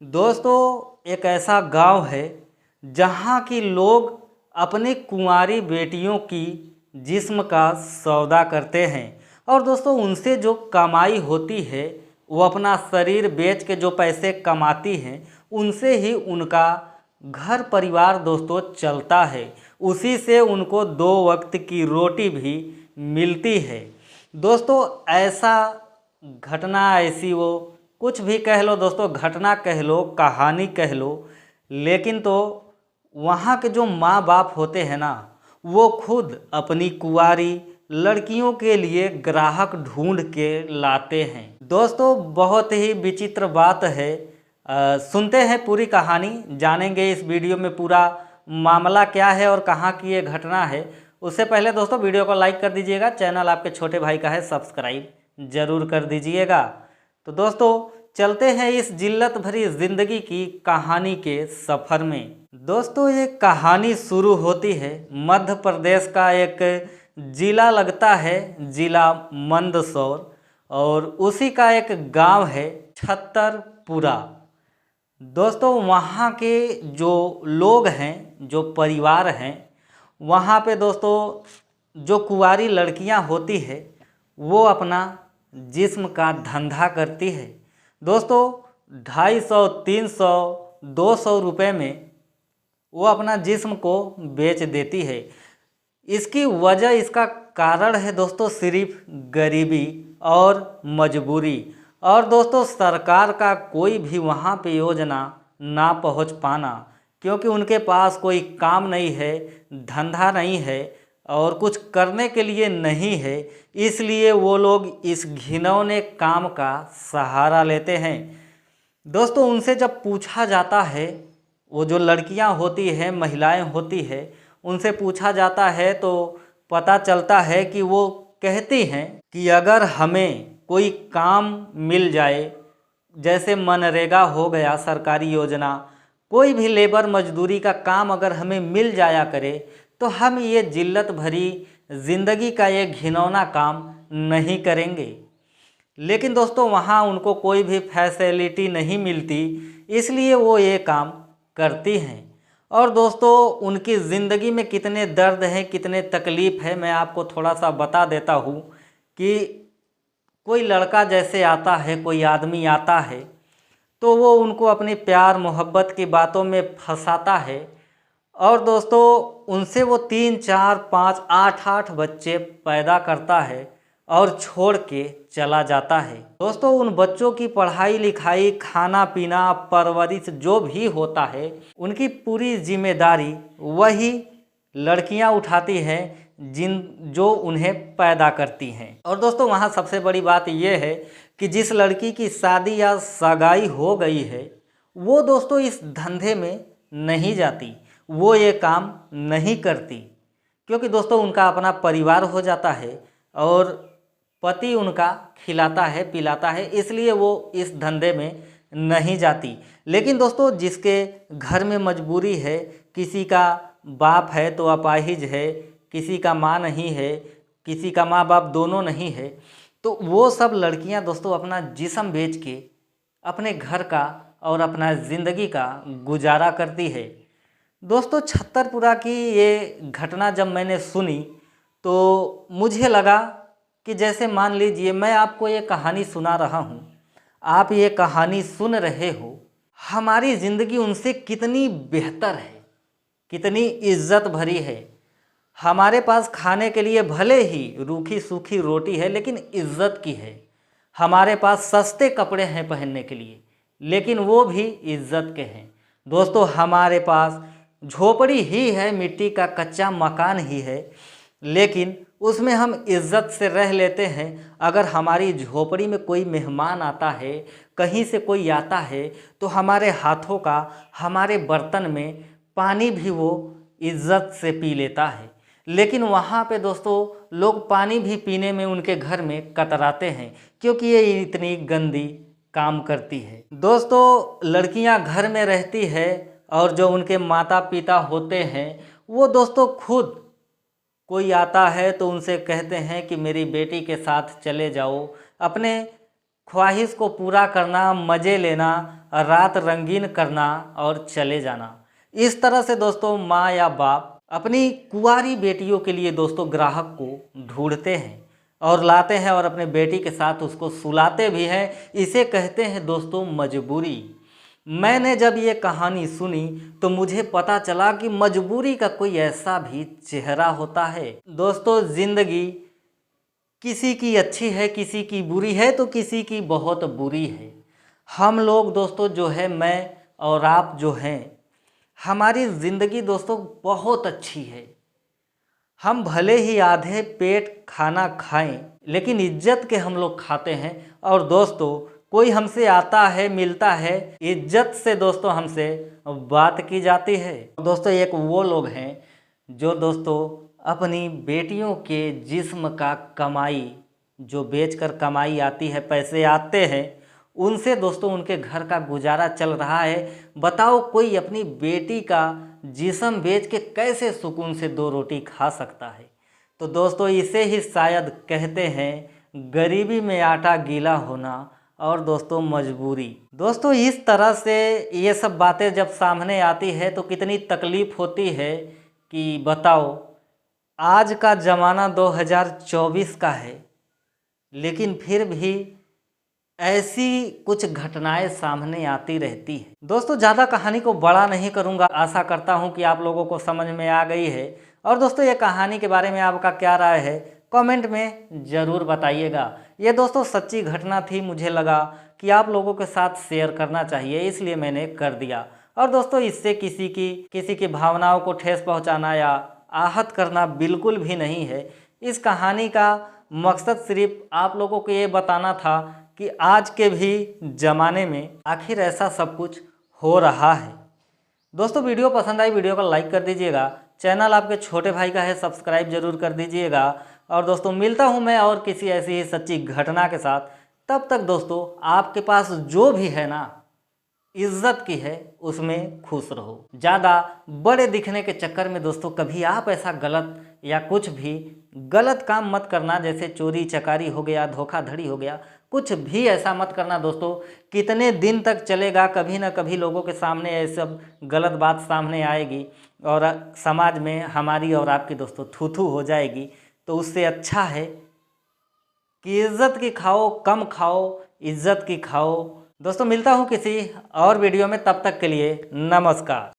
दोस्तों, एक ऐसा गांव है जहां की लोग अपनी कुंवारी बेटियों की जिस्म का सौदा करते हैं। और दोस्तों, उनसे जो कमाई होती है वो अपना शरीर बेच के जो पैसे कमाती हैं उनसे ही उनका घर परिवार दोस्तों चलता है। उसी से उनको 2 वक्त की रोटी भी मिलती है। दोस्तों, ऐसा घटना ऐसी वो कुछ भी कह लो दोस्तों, घटना कह लो, कहानी कह लो, लेकिन तो वहाँ के जो माँ बाप होते हैं ना, वो खुद अपनी कुंवारी लड़कियों के लिए ग्राहक ढूंढ के लाते हैं। दोस्तों, बहुत ही विचित्र बात है। सुनते हैं पूरी कहानी, जानेंगे इस वीडियो में पूरा मामला क्या है और कहाँ की ये घटना है। उससे पहले दोस्तों वीडियो को लाइक कर दीजिएगा, चैनल आपके छोटे भाई का है, सब्सक्राइब जरूर कर दीजिएगा। तो दोस्तों चलते हैं इस जिल्लत भरी जिंदगी की कहानी के सफ़र में। दोस्तों, ये कहानी शुरू होती है मध्य प्रदेश का एक जिला लगता है, जिला मंदसौर, और उसी का एक गांव है छतरपुरा। दोस्तों, वहाँ के जो लोग हैं, जो परिवार हैं, वहाँ पे दोस्तों जो कुंवारी लड़कियाँ होती है वो अपना जिस्म का धंधा करती है। दोस्तों, 250, 300, 200 रुपये में वो अपना जिस्म को बेच देती है। इसकी वजह, इसका कारण है दोस्तों सिर्फ गरीबी और मजबूरी। और दोस्तों, सरकार का कोई भी वहाँ पे योजना ना पहुँच पाना, क्योंकि उनके पास कोई काम नहीं है, धंधा नहीं है और कुछ करने के लिए नहीं है, इसलिए वो लोग इस घिनौने काम का सहारा लेते हैं। दोस्तों, उनसे जब पूछा जाता है, वो जो लड़कियां होती हैं, महिलाएं होती है, उनसे पूछा जाता है तो पता चलता है कि वो कहती हैं कि अगर हमें कोई काम मिल जाए, जैसे मनरेगा हो गया सरकारी योजना, कोई भी लेबर मजदूरी का काम अगर हमें मिल जाया करे तो हम ये जिल्लत भरी ज़िंदगी का ये घिनौना काम नहीं करेंगे। लेकिन दोस्तों, वहाँ उनको कोई भी फैसिलिटी नहीं मिलती, इसलिए वो ये काम करती हैं। और दोस्तों, उनकी ज़िंदगी में कितने दर्द हैं, कितने तकलीफ़ है, मैं आपको थोड़ा सा बता देता हूँ कि कोई लड़का जैसे आता है, कोई आदमी आता है तो वो उनको अपनी प्यार मोहब्बत की बातों में फंसाता है। और दोस्तों, उनसे वो 3, 4, 5, 8, 8 बच्चे पैदा करता है और छोड़ के चला जाता है। दोस्तों, उन बच्चों की पढ़ाई लिखाई, खाना पीना, परवरिश जो भी होता है, उनकी पूरी जिम्मेदारी वही लड़कियां उठाती हैं जो उन्हें पैदा करती हैं। और दोस्तों, वहाँ सबसे बड़ी बात यह है कि जिस लड़की की शादी या सगाई हो गई है वो दोस्तों इस धंधे में नहीं जाती, वो ये काम नहीं करती, क्योंकि दोस्तों उनका अपना परिवार हो जाता है और पति उनका खिलाता है पिलाता है, इसलिए वो इस धंधे में नहीं जाती। लेकिन दोस्तों, जिसके घर में मजबूरी है, किसी का बाप है तो अपाहिज है, किसी का माँ नहीं है, किसी का माँ बाप दोनों नहीं है, तो वो सब लड़कियां दोस्तों अपना जिस्म बेच के अपने घर का और अपना ज़िंदगी का गुजारा करती है। दोस्तों, छतरपुरा की ये घटना जब मैंने सुनी तो मुझे लगा कि जैसे मान लीजिए मैं आपको ये कहानी सुना रहा हूँ, आप ये कहानी सुन रहे हो, हमारी ज़िंदगी उनसे कितनी बेहतर है, कितनी इज्जत भरी है। हमारे पास खाने के लिए भले ही रूखी सूखी रोटी है, लेकिन इज्जत की है। हमारे पास सस्ते कपड़े हैं पहनने के लिए, लेकिन वो भी इज्जत के हैं। दोस्तों, हमारे पास झोपड़ी ही है, मिट्टी का कच्चा मकान ही है, लेकिन उसमें हम इज्जत से रह लेते हैं। अगर हमारी झोपड़ी में कोई मेहमान आता है, कहीं से कोई आता है, तो हमारे हाथों का, हमारे बर्तन में पानी भी वो इज्जत से पी लेता है। लेकिन वहाँ पे दोस्तों लोग पानी भी पीने में उनके घर में कतराते हैं, क्योंकि ये इतनी गंदी काम करती है। दोस्तों, लड़कियाँ घर में रहती है और जो उनके माता पिता होते हैं वो दोस्तों खुद, कोई आता है तो उनसे कहते हैं कि मेरी बेटी के साथ चले जाओ, अपने ख्वाहिश को पूरा करना, मज़े लेना, रात रंगीन करना और चले जाना। इस तरह से दोस्तों माँ या बाप अपनी कुंवारी बेटियों के लिए दोस्तों ग्राहक को ढूंढते हैं और लाते हैं और अपने बेटी के साथ उसको सुलाते भी हैं। इसे कहते हैं दोस्तों मजबूरी। मैंने जब ये कहानी सुनी तो मुझे पता चला कि मजबूरी का कोई ऐसा भी चेहरा होता है। दोस्तों ज़िंदगी किसी की अच्छी है, किसी की बुरी है, तो किसी की बहुत बुरी है। हम लोग दोस्तों जो है, मैं और आप जो हैं, हमारी ज़िंदगी दोस्तों बहुत अच्छी है। हम भले ही आधे पेट खाना खाएं, लेकिन इज्जत के हम लोग खाते हैं। और दोस्तों कोई हमसे आता है, मिलता है, इज्जत से दोस्तों हमसे बात की जाती है। दोस्तों एक वो लोग हैं जो दोस्तों अपनी बेटियों के जिस्म का कमाई, जो बेचकर कमाई आती है, पैसे आते हैं, उनसे दोस्तों उनके घर का गुजारा चल रहा है। बताओ कोई अपनी बेटी का जिस्म बेच के कैसे सुकून से 2 रोटी खा सकता है। तो दोस्तों इसे ही शायद कहते हैं गरीबी में आटा गीला होना और दोस्तों मजबूरी। दोस्तों इस तरह से ये सब बातें जब सामने आती है तो कितनी तकलीफ़ होती है कि बताओ, आज का ज़माना 2024 का है, लेकिन फिर भी ऐसी कुछ घटनाएं सामने आती रहती है। दोस्तों ज़्यादा कहानी को बड़ा नहीं करूंगा, आशा करता हूं कि आप लोगों को समझ में आ गई है। और दोस्तों ये कहानी के बारे में आपका क्या राय है, कमेंट में ज़रूर बताइएगा। ये दोस्तों सच्ची घटना थी, मुझे लगा कि आप लोगों के साथ शेयर करना चाहिए, इसलिए मैंने कर दिया। और दोस्तों इससे किसी की भावनाओं को ठेस पहुँचाना या आहत करना बिल्कुल भी नहीं है। इस कहानी का मकसद सिर्फ आप लोगों को ये बताना था कि आज के भी ज़माने में आखिर ऐसा सब कुछ हो रहा है। दोस्तों वीडियो पसंद आई, वीडियो को लाइक कर दीजिएगा। चैनल आपके छोटे भाई का है, सब्सक्राइब जरूर कर दीजिएगा। और दोस्तों मिलता हूँ मैं और किसी ऐसी ही सच्ची घटना के साथ। तब तक दोस्तों आपके पास जो भी है ना, इज्जत की है, उसमें खुश रहो। ज़्यादा बड़े दिखने के चक्कर में दोस्तों कभी आप ऐसा गलत या कुछ भी गलत काम मत करना, जैसे चोरी चकारी हो गया, धोखाधड़ी हो गया, कुछ भी ऐसा मत करना दोस्तों। कितने दिन तक चलेगा, कभी ना कभी लोगों के सामने ये सब गलत बात सामने आएगी और समाज में हमारी और आपकी दोस्तों थू थू हो जाएगी। तो उससे अच्छा है कि इज्जत की खाओ, कम खाओ, इज्जत की खाओ। दोस्तों मिलता हूँ किसी और वीडियो में, तब तक के लिए नमस्कार।